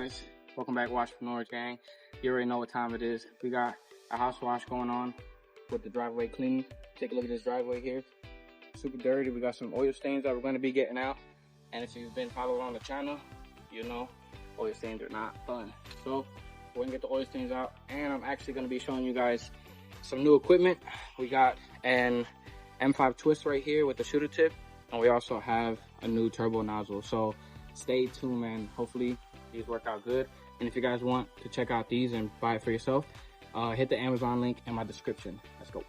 guys? Welcome back, Washpreneurs gang. You already know what time it is. We got a house wash going on with the driveway cleaning. Take a look at this driveway here. Super dirty. We got some oil stains that we're going to be getting out. And if you've been following on the channel, you know oil stains are not fun. So we're going to get the oil stains out. And I'm actually going to be showing you guys some new equipment. We got an M5 twist right here with the shooter tip. And we also have a new turbo nozzle. So stay tuned, man. Hopefully these work out good. And if you guys want to check out these and buy it for yourself, hit the Amazon link in my description. Let's go.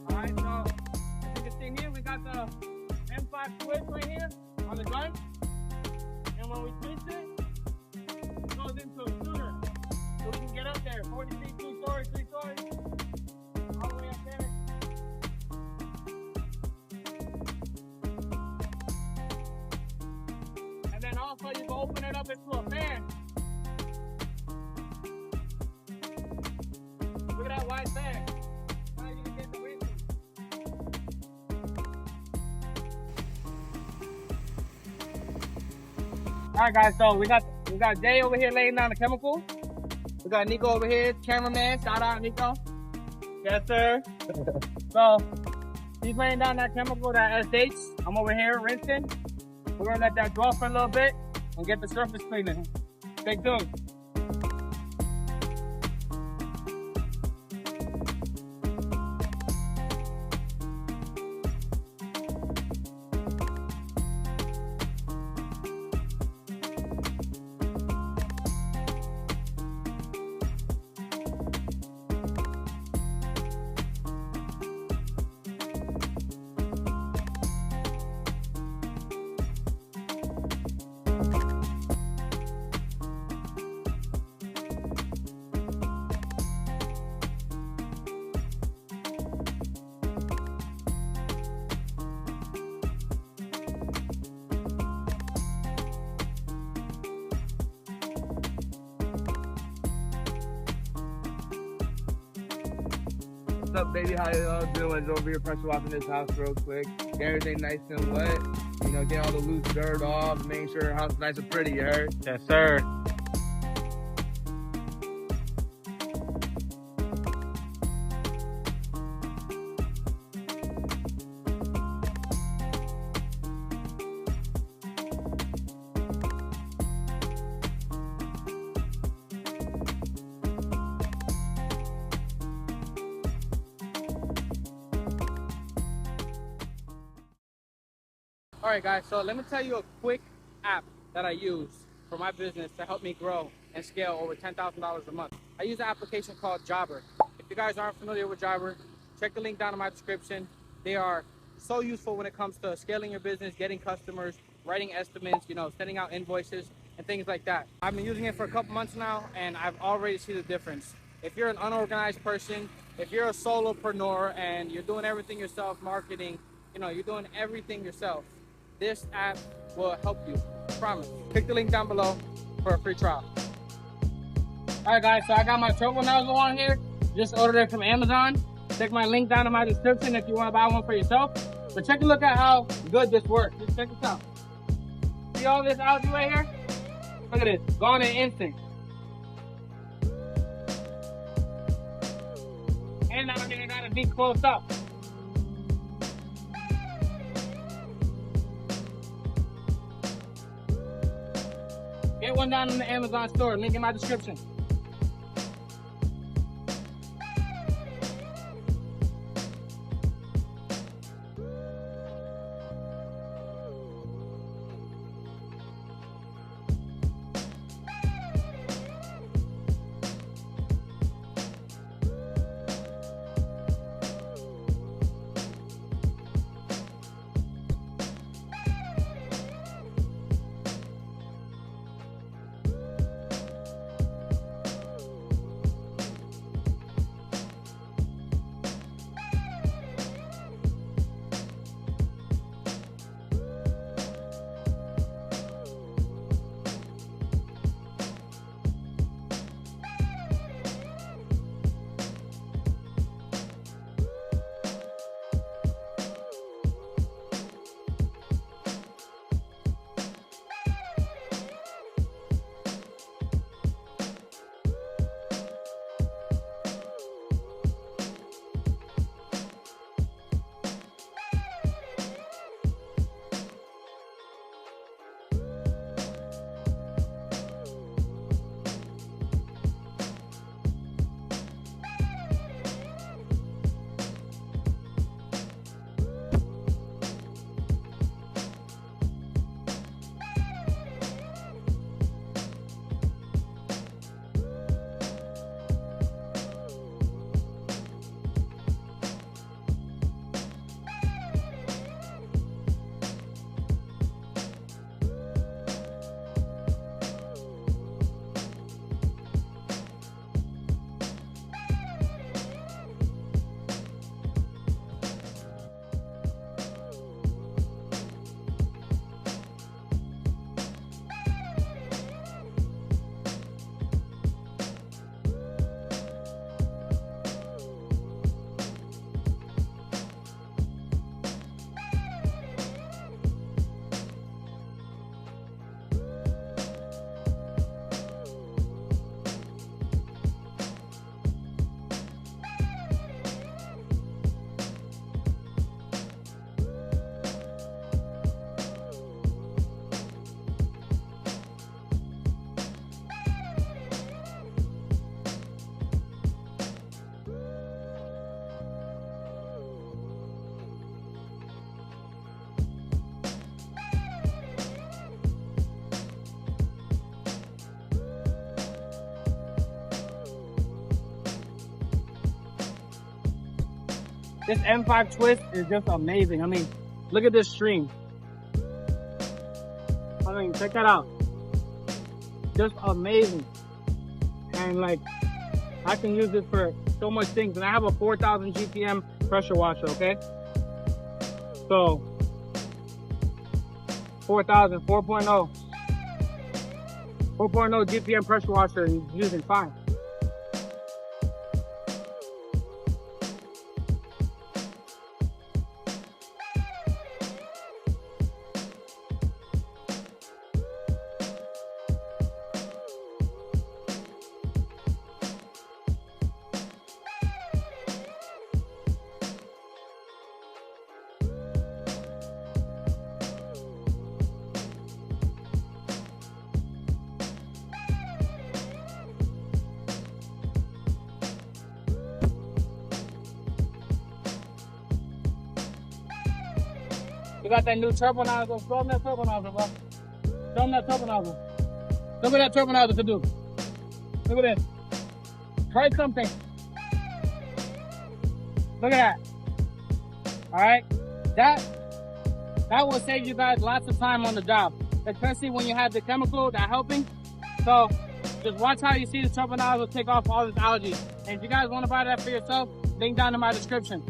Alright, so as you can see here, we got the M5 twist right here on the gun. And when we twist it goes into a shooter. So we can get up there, 40 feet, 2 stories, 3 stories, all the way up there. And then also you can open it up into a fan. Look at that wide fan. Now you can get the wind. Alright guys, so we got Jay over here laying down the chemical. We got Nico over here, cameraman. Shout out Nico. Yes sir. So he's laying down that chemical, that SH. I'm over here rinsing. We're gonna let that draw for a little bit and get the surface cleaning. Stay tuned. What's up, baby? How y'all doing? Over here pressure washing this house real quick. Get everything nice and wet. You know, get all the loose dirt off. Make sure your house is nice and pretty, you heard? Yes sir. Alright guys, so let me tell you a quick app that I use for my business to help me grow and scale over $10,000 a month. I use an application called Jobber. If you guys aren't familiar with Jobber, check the link down in my description. They are so useful when it comes to scaling your business, getting customers, writing estimates, you know, sending out invoices and things like that. I've been using it for a couple months now and I've already seen the difference. If you're an unorganized person, if you're a solopreneur and you're doing everything yourself, marketing, you know, you're doing everything yourself, this app will help you. I promise. Click the link down below for a free trial. Alright guys, so I got my turbo nozzle on here. Just ordered it from Amazon. Check my link down in my description if you want to buy one for yourself. But check a look at how good this works. Just check this out. See all this algae right here? Look at this. Gone in instant. And I don't even gotta be close up. Get one down in the Amazon store, link in my description. This M5 twist is just amazing. I mean, look at this stream. I mean, check that out. Just amazing. And like, I can use this for so much things. And I have a 4,000 GPM pressure washer, okay? So, 4,000, 4.0. 4.0 GPM pressure washer and using fine. You got that new turbo nozzle. Show them that turbo nozzle, bro. Show them that turbo nozzle. Look at that turbo nozzle to do. Look at this. Try something. Look at that. All right. That will save you guys lots of time on the job, especially when you have the chemical that helping. So just watch how you see the turbo nozzle take off all this algae. And if you guys want to buy that for yourself, link down in my description.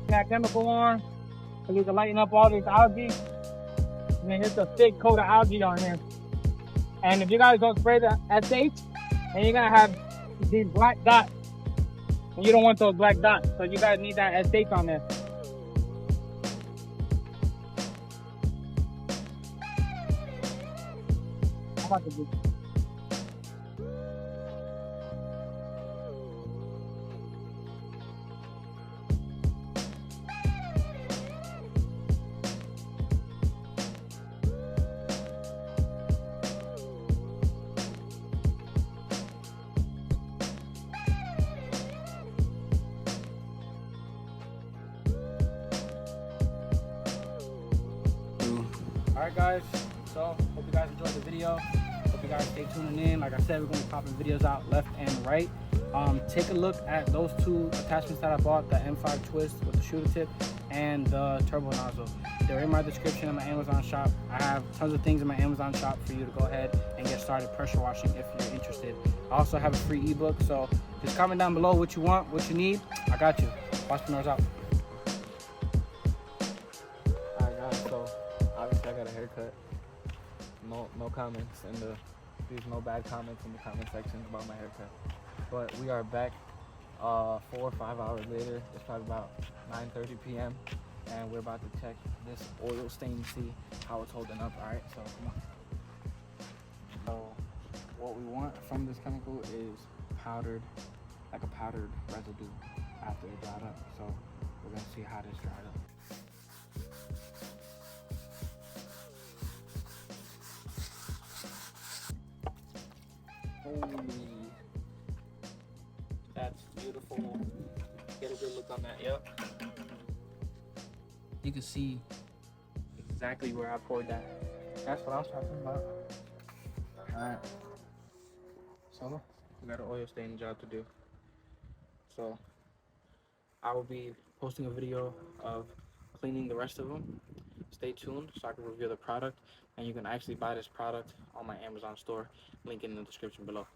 That chemical on, so you can lighten up all these algae, and then hit a thick coat of algae on there. And if you guys don't spray the SH, then you're gonna have these black dots, and you don't want those black dots, so you guys need that SH on there. I'm about to do. Alright guys, so hope you guys enjoyed the video. Hope you guys stay tuning in. Like I said, we're going to be popping videos out left and right. Take a look at those two attachments that I bought, the M5 twist with the shooter tip and the turbo nozzle. They're in my description in my Amazon shop. I have tons of things in my Amazon shop for you to go ahead and get started pressure washing if you're interested. I also have a free ebook, so just comment down below what you want, what you need. I got you. Washpreneurs out. Obviously, I got a haircut. No comments in there's no bad comments in the comment sections about my haircut. But we are back 4 or 5 hours later. It's probably about 9:30 p.m. and we're about to check this oil stain to see how it's holding up. All right, so come on. So what we want from this chemical is powdered residue after it dried up. So we're gonna see how this dried up. Holy, that's beautiful. Get a good look on that. Yep. You can see exactly where I poured that. That's what I was talking about. Alright. So we got an oil staining job to do. So I will be posting a video of cleaning the rest of them. Stay tuned so I can review the product, and you can actually buy this product on my Amazon store. Link in the description below.